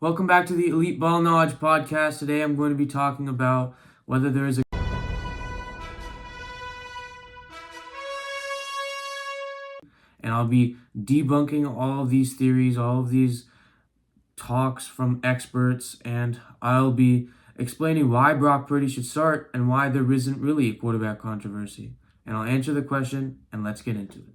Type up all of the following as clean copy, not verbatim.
Welcome back to the Elite Ball Knowledge Podcast. Today I'm going to be talking about whether there is a and I'll be debunking all of these theories, all of these talks from experts, and I'll be explaining why Brock Purdy should start and why there isn't really a quarterback controversy. And I'll answer the question, and let's get into it.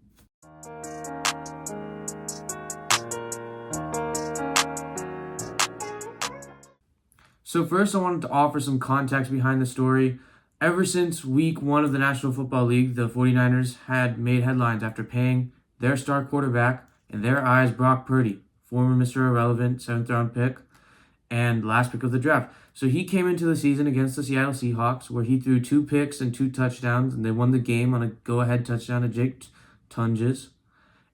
So first, I wanted to offer some context behind the story. Ever since week 1 of the National Football League, the 49ers had made headlines after paying their star quarterback, in their eyes, Brock Purdy, former Mr. Irrelevant, 7th round pick, and last pick of the draft. So he came into the season against the Seattle Seahawks, where he threw 2 picks and 2 touchdowns, and they won the game on a go-ahead touchdown to Jake Tunges.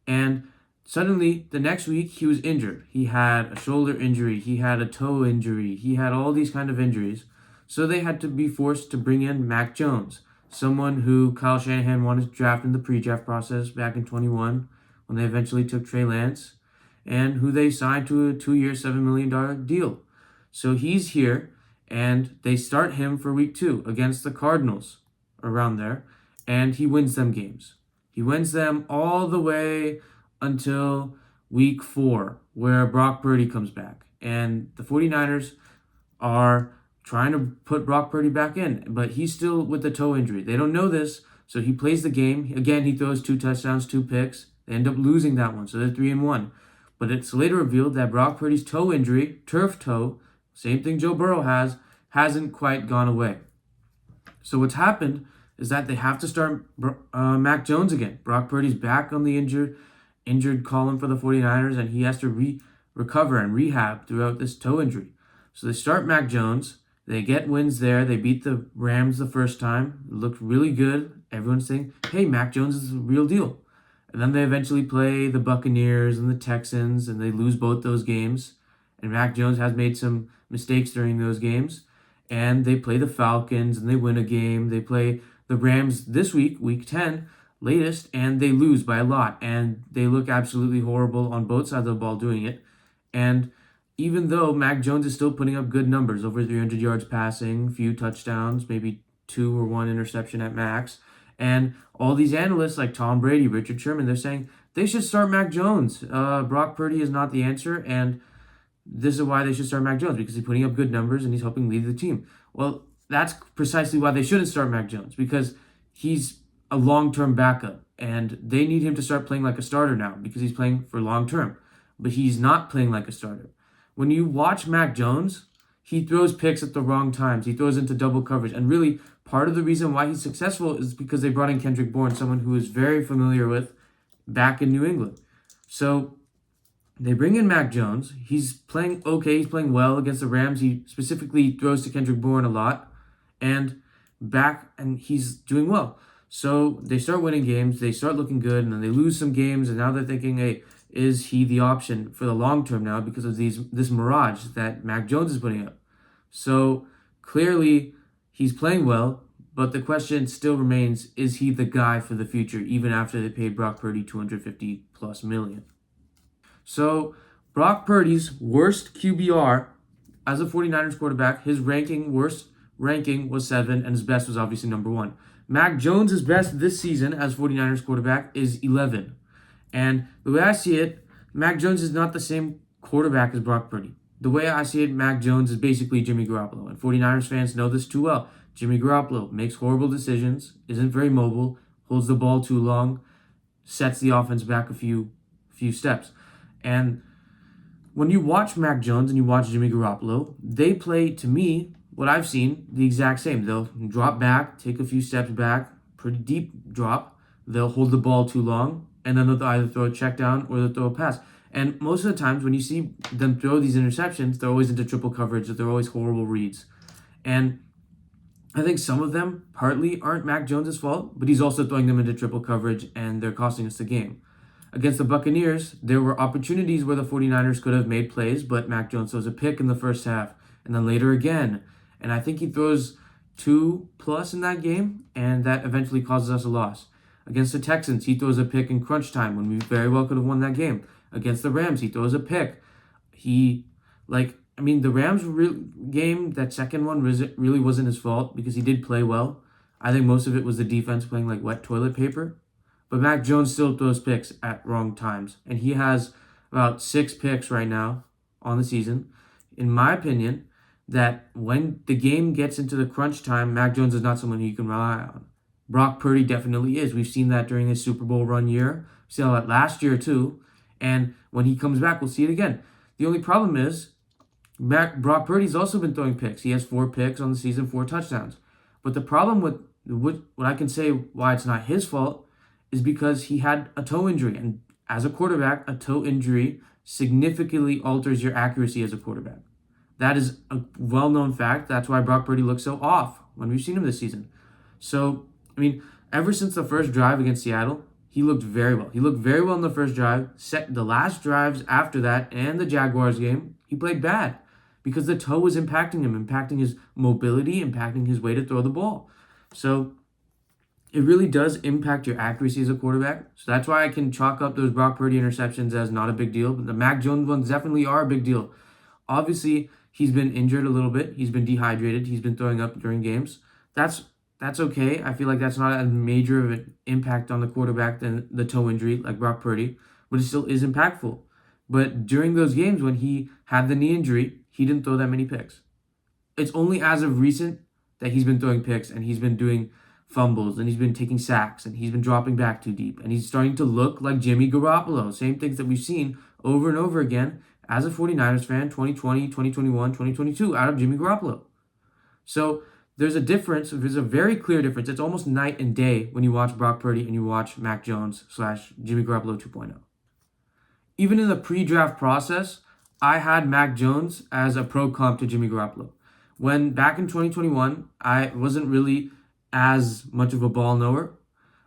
And suddenly, the next week, he was injured. He had a shoulder injury. He had a toe injury. He had all these kind of injuries. So they had to be forced to bring in Mac Jones, someone who Kyle Shanahan wanted to draft in the pre-draft process back in 21 when they eventually took Trey Lance, and who they signed to a 2-year, $7 million deal. So he's here, and they start him for week 2 against the Cardinals around there, and he wins them games. He wins them all the way until week 4, where Brock Purdy comes back. And the 49ers are trying to put Brock Purdy back in, but he's still with the toe injury. They don't know this, so he plays the game. Again, he throws 2 touchdowns, 2 picks. They end up losing that one, so they're 3-1. But it's later revealed that Brock Purdy's toe injury, turf toe, same thing Joe Burrow has, hasn't quite gone away. So what's happened is that they have to start Mac Jones again. Brock Purdy's back on the injured column for the 49ers, and he has to recover and rehab throughout this toe injury. So they start Mac Jones. They get wins there. They beat the Rams the first time. It looked really good. Everyone's saying, hey, Mac Jones is the real deal. And then they eventually play the Buccaneers and the Texans, and they lose both those games. And Mac Jones has made some mistakes during those games. And they play the Falcons, and they win a game. They play the Rams this week, week 10, latest, and they lose by a lot. And they look absolutely horrible on both sides of the ball doing it. And even though Mac Jones is still putting up good numbers, over 300 yards passing, few touchdowns, maybe 2 or 1 interception at max, and all these analysts like Tom Brady, Richard Sherman, they're saying they should start Mac Jones. Brock Purdy is not the answer, and this is why they should start Mac Jones, because he's putting up good numbers and he's helping lead the team. Well, that's precisely why they shouldn't start Mac Jones, because he's a long-term backup, and they need him to start playing like a starter now because he's playing for long-term, but he's not playing like a starter. When you watch Mac Jones, he throws picks at the wrong times. He throws into double coverage. And really, part of the reason why he's successful is because they brought in Kendrick Bourne, someone who is very familiar with back in New England. So they bring in Mac Jones. He's playing okay. He's playing well against the Rams. He specifically throws to Kendrick Bourne a lot. And he's doing well. So they start winning games. They start looking good. And then they lose some games. And now they're thinking, hey, is he the option for the long term now because of this mirage that Mac Jones is putting up? So clearly he's playing well, but the question still remains, is he the guy for the future even after they paid Brock Purdy $250+ million? So Brock Purdy's worst QBR as a 49ers quarterback, his worst ranking was 7, and his best was obviously number 1. Mac Jones' best this season as 49ers quarterback is 11. And the way I see it, Mac Jones is not the same quarterback as Brock Purdy. The way I see it, Mac Jones is basically Jimmy Garoppolo. And 49ers fans know this too well. Jimmy Garoppolo makes horrible decisions, isn't very mobile, holds the ball too long, sets the offense back a few steps. And when you watch Mac Jones and you watch Jimmy Garoppolo, they play, to me, what I've seen, the exact same. They'll drop back, take a few steps back, pretty deep drop. They'll hold the ball too long, and then they'll either throw a check down or they'll throw a pass. And most of the times when you see them throw these interceptions, they're always into triple coverage, they're always horrible reads. And I think some of them partly aren't Mac Jones' fault, but he's also throwing them into triple coverage, and they're costing us the game. Against the Buccaneers, there were opportunities where the 49ers could have made plays, but Mac Jones throws a pick in the first half, and then later again. And I think he throws 2+ in that game, and that eventually causes us a loss. Against the Texans, he throws a pick in crunch time when we very well could have won that game. Against the Rams, he throws a pick. He The Rams game, that second one really wasn't his fault because he did play well. I think most of it was the defense playing like wet toilet paper. But Mac Jones still throws picks at wrong times. And he has about 6 picks right now on the season. In my opinion, that when the game gets into the crunch time, Mac Jones is not someone who you can rely on. Brock Purdy definitely is. We've seen that during his Super Bowl run year. We saw that last year too. And when he comes back, we'll see it again. The only problem is Brock Purdy's also been throwing picks. He has 4 picks on the season, 4 touchdowns. But the problem with what I can say why it's not his fault is because he had a toe injury. And as a quarterback, a toe injury significantly alters your accuracy as a quarterback. That is a well-known fact. That's why Brock Purdy looks so off when we've seen him this season. So, ever since the first drive against Seattle, he looked very well. He looked very well in the first drive. The last drives after that and the Jaguars game, he played bad because the toe was impacting him, impacting his mobility, impacting his way to throw the ball. So it really does impact your accuracy as a quarterback. So that's why I can chalk up those Brock Purdy interceptions as not a big deal. But the Mac Jones ones definitely are a big deal. Obviously, he's been injured a little bit. He's been dehydrated. He's been throwing up during games. That's okay. I feel like that's not as major of an impact on the quarterback than the toe injury like Brock Purdy, but it still is impactful. But during those games when he had the knee injury, he didn't throw that many picks. It's only as of recent that he's been throwing picks and he's been doing fumbles and he's been taking sacks and he's been dropping back too deep and he's starting to look like Jimmy Garoppolo. Same things that we've seen over and over again as a 49ers fan, 2020, 2021, 2022, out of Jimmy Garoppolo. So there's a difference. There's a very clear difference. It's almost night and day when you watch Brock Purdy and you watch Mac Jones / Jimmy Garoppolo 2.0. Even in the pre-draft process, I had Mac Jones as a pro comp to Jimmy Garoppolo. When back in 2021, I wasn't really as much of a ball knower,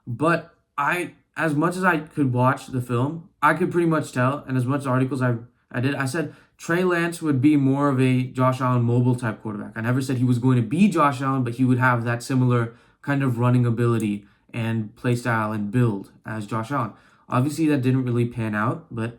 but as much as I could watch the film, I could pretty much tell, and as much articles I did, I said Trey Lance would be more of a Josh Allen mobile type quarterback. I never said he was going to be Josh Allen, but he would have that similar kind of running ability and play style and build as Josh Allen. Obviously, that didn't really pan out, but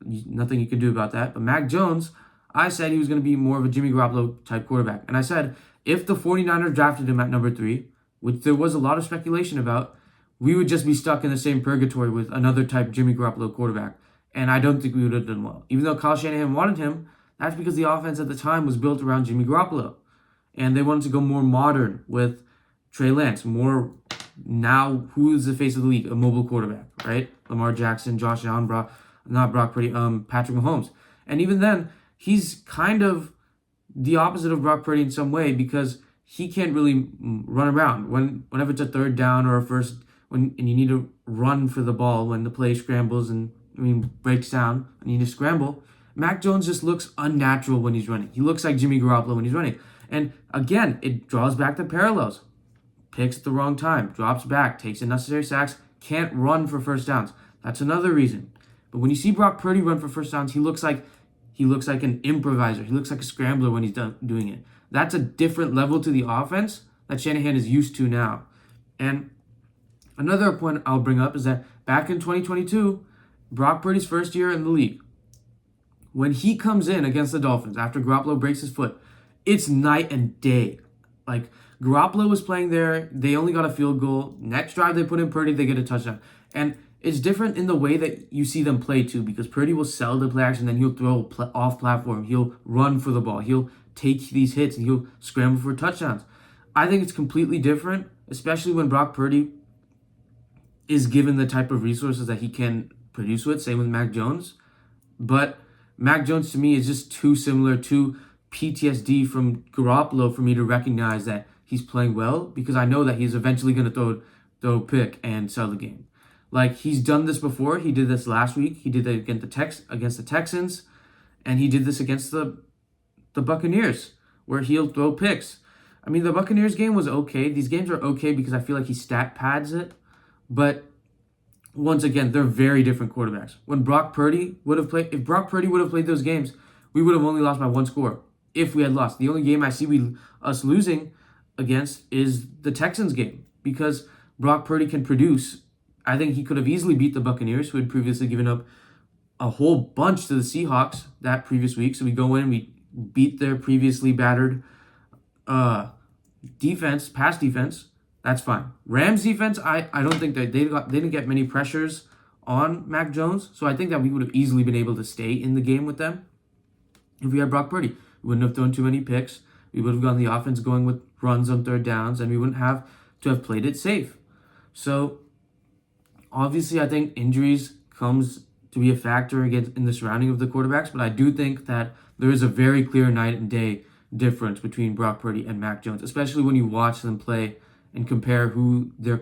nothing you could do about that. But Mac Jones, I said he was going to be more of a Jimmy Garoppolo type quarterback. And I said if the 49ers drafted him at number 3, which there was a lot of speculation about, we would just be stuck in the same purgatory with another type Jimmy Garoppolo quarterback. And I don't think we would have done well. Even though Kyle Shanahan wanted him, that's because the offense at the time was built around Jimmy Garoppolo. And they wanted to go more modern with Trey Lance. More now, who is the face of the league? A mobile quarterback, right? Lamar Jackson, Josh Allen, Patrick Mahomes. And even then, he's kind of the opposite of Brock Purdy in some way because he can't really run around. Whenever it's a third down or a first, and you need to run for the ball when the play scrambles and breaks down and you need to scramble, Mac Jones just looks unnatural when he's running. He looks like Jimmy Garoppolo when he's running. And again, it draws back the parallels. Picks at the wrong time, drops back, takes unnecessary sacks, can't run for first downs. That's another reason. But when you see Brock Purdy run for first downs, he looks like an improviser. He looks like a scrambler when he's doing it. That's a different level to the offense that Shanahan is used to now. And another point I'll bring up is that back in 2022, Brock Purdy's first year in the league, when he comes in against the Dolphins after Garoppolo breaks his foot, it's night and day. Like, Garoppolo was playing there. They only got a field goal. Next drive, they put in Purdy. They get a touchdown. And it's different in the way that you see them play, too, because Purdy will sell the play action, then he'll throw off platform. He'll run for the ball. He'll take these hits, and he'll scramble for touchdowns. I think it's completely different, especially when Brock Purdy is given the type of resources that he can produce with. Same with Mac Jones. But Mac Jones, to me, is just too similar to PTSD from Garoppolo for me to recognize that he's playing well, because I know that he's eventually going to throw a pick and sell the game. Like, he's done this before. He did this last week. He did it against the Texans, and he did this against the Buccaneers, where he'll throw picks. The Buccaneers game was okay. These games are okay because I feel like he stat pads it, but once again, they're very different quarterbacks. If Brock Purdy would have played those games, we would have only lost by 1 score. If we had lost, the only game I see us losing against is the Texans game, because Brock Purdy can produce. I think he could have easily beat the Buccaneers, who had previously given up a whole bunch to the Seahawks that previous week. So we go in, we beat their previously battered defense, pass defense. That's fine. Rams defense, I don't think that they didn't get many pressures on Mac Jones. So I think that we would have easily been able to stay in the game with them if we had Brock Purdy. We wouldn't have thrown too many picks. We would have gone the offense going with runs on third downs, and we wouldn't have to have played it safe. So obviously, I think injuries comes to be a factor again in the surrounding of the quarterbacks, but I do think that there is a very clear night and day difference between Brock Purdy and Mac Jones, especially when you watch them play and compare who their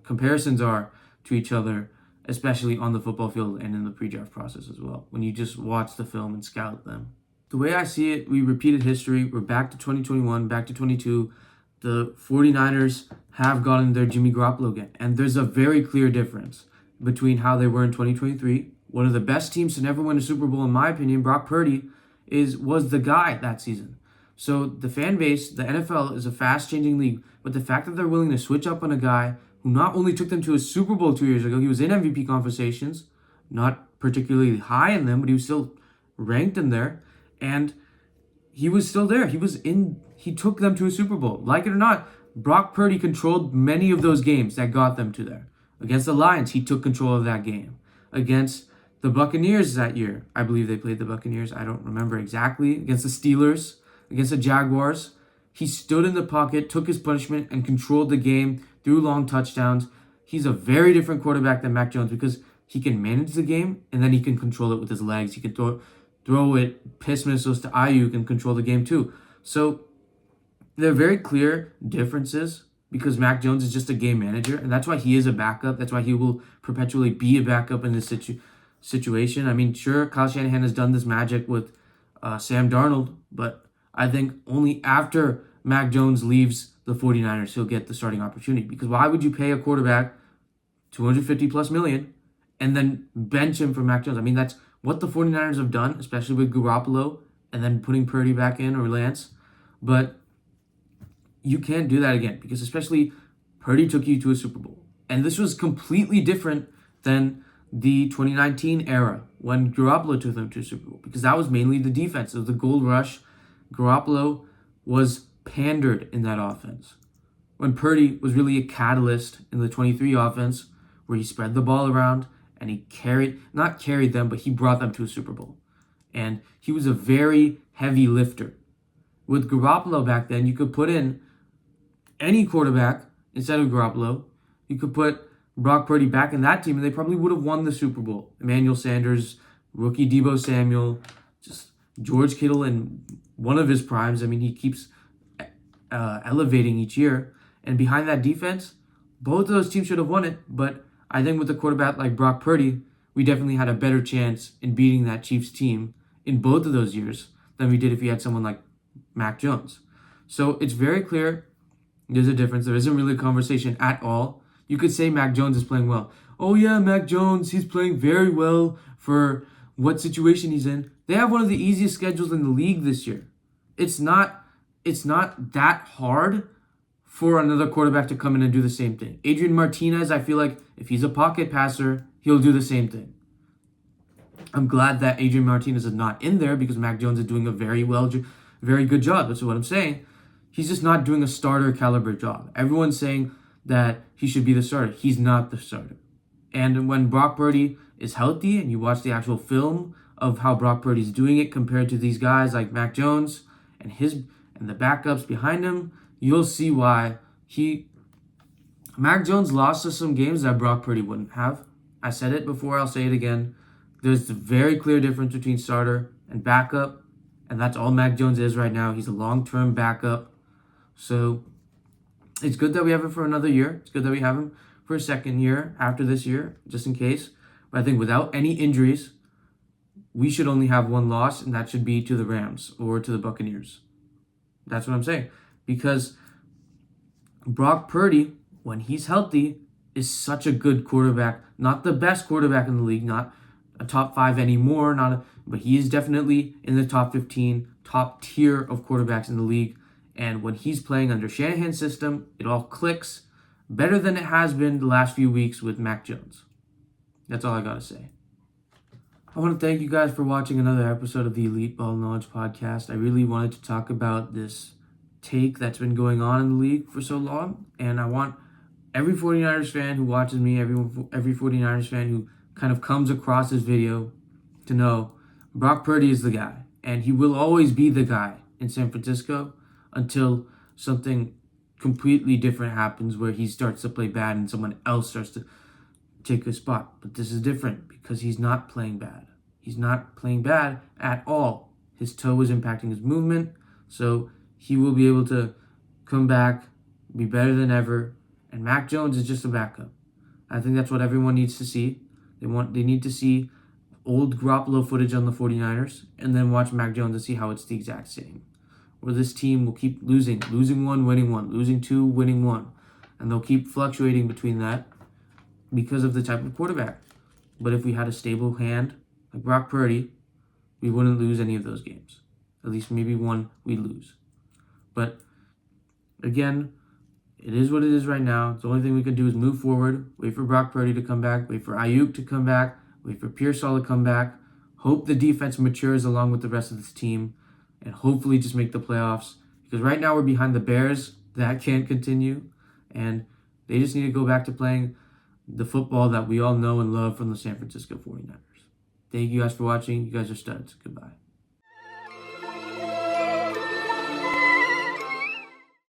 comparisons are to each other, especially on the football field and in the pre-draft process as well, when you just watch the film and scout them. The way I see it, we repeated history. We're back to 2021, back to 22. The 49ers have gotten their Jimmy Garoppolo again, and there's a very clear difference between how they were in 2023. One of the best teams to never win a Super Bowl, in my opinion, Brock Purdy, was the guy that season. So the fan base, the NFL is a fast-changing league, but the fact that they're willing to switch up on a guy who not only took them to a Super Bowl 2 years ago, he was in MVP conversations, not particularly high in them, but he was still ranked in there, and he was still there. He took them to a Super Bowl. Like it or not, Brock Purdy controlled many of those games that got them to there. Against the Lions, he took control of that game. Against the Buccaneers that year, I believe they played the Buccaneers. I don't remember exactly. Against the Steelers, against the Jaguars, he stood in the pocket, took his punishment, and controlled the game, threw long touchdowns. He's a very different quarterback than Mac Jones because he can manage the game, and then he can control it with his legs. He can throw it, piss missiles to Ayuk, and control the game too. So there are very clear differences because Mac Jones is just a game manager, and that's why he is a backup. That's why he will perpetually be a backup in this situation. I mean, sure, Kyle Shanahan has done this magic with Sam Darnold, but I think only after Mac Jones leaves the 49ers, he'll get the starting opportunity. Because why would you pay a quarterback $250+ million and then bench him for Mac Jones? I mean, that's what the 49ers have done, especially with Garoppolo and then putting Purdy back in or Lance. But you can't do that again because especially Purdy took you to a Super Bowl. And this was completely different than the 2019 era when Garoppolo took them to a Super Bowl because that was mainly the defense of the gold rush. Garoppolo was pandered in that offense. When Purdy was really a catalyst in the 23 offense where he spread the ball around and he not carried them, but he brought them to a Super Bowl. And he was a very heavy lifter. With Garoppolo back then, you could put in any quarterback instead of Garoppolo. You could put Brock Purdy back in that team, and they probably would have won the Super Bowl. Emmanuel Sanders, rookie Deebo Samuel, just George Kittle in one of his primes. I mean, he keeps elevating each year. And behind that defense, both of those teams should have won it. But I think with a quarterback like Brock Purdy, we definitely had a better chance in beating that Chiefs team in both of those years than we did if we had someone like Mac Jones. So it's very clear there's a difference. There isn't really a conversation at all. You could say Mac Jones is playing well. Oh yeah, Mac Jones, he's playing very well for what situation he's in. They have one of the easiest schedules in the league this year. It's not that hard for another quarterback to come in and do the same thing. Adrian Martinez, I feel like if he's a pocket passer, he'll do the same thing. I'm glad that Adrian Martinez is not in there because Mac Jones is doing a very good job. That's what I'm saying. He's just not doing a starter caliber job. Everyone's saying that he should be the starter. He's not the starter. And when Brock Purdy is healthy and you watch the actual film of how Brock Purdy's doing it compared to these guys like Mac Jones and the backups behind him, you'll see why Mac Jones lost us some games that Brock Purdy wouldn't have. I said it before, I'll say it again. There's a very clear difference between starter and backup, and that's all Mac Jones is right now. He's a long-term backup. So it's good that we have him for another year. It's good that we have him for a second year after this year, just in case. But I think without any injuries, we should only have one loss, and that should be to the Rams or to the Buccaneers. That's what I'm saying. Because Brock Purdy, when he's healthy, is such a good quarterback. Not the best quarterback in the league, not a top 5 anymore, but he is definitely in the top 15, top tier of quarterbacks in the league. And when he's playing under Shanahan's system, it all clicks better than it has been the last few weeks with Mac Jones. That's all I got to say. I want to thank you guys for watching another episode of the Elite Ball Knowledge Podcast. I really wanted to talk about this take that's been going on in the league for so long, and I want every 49ers fan who watches me, every 49ers fan who kind of comes across this video to know Brock Purdy is the guy, and he will always be the guy in San Francisco until something completely different happens where he starts to play bad and someone else starts to take his spot. But this is different because he's not playing bad. He's not playing bad at all. His toe is impacting his movement, so he will be able to come back, be better than ever, and Mac Jones is just a backup. I think that's what everyone needs to see. They need to see old Garoppolo footage on the 49ers and then watch Mac Jones and see how it's the exact same. Where this team will keep losing one, winning one, losing two, winning one. And they'll keep fluctuating between that because of the type of quarterback. But if we had a stable hand like Brock Purdy, we wouldn't lose any of those games. At least maybe one we'd lose. But again, it is what it is right now. The only thing we can do is move forward, wait for Brock Purdy to come back, wait for Ayuk to come back, wait for Pearsall to come back, hope the defense matures along with the rest of this team, and hopefully just make the playoffs. Because right now we're behind the Bears. That can't continue. And they just need to go back to playing the football that we all know and love from the San Francisco 49ers. Thank you guys for watching. You guys are studs. Goodbye.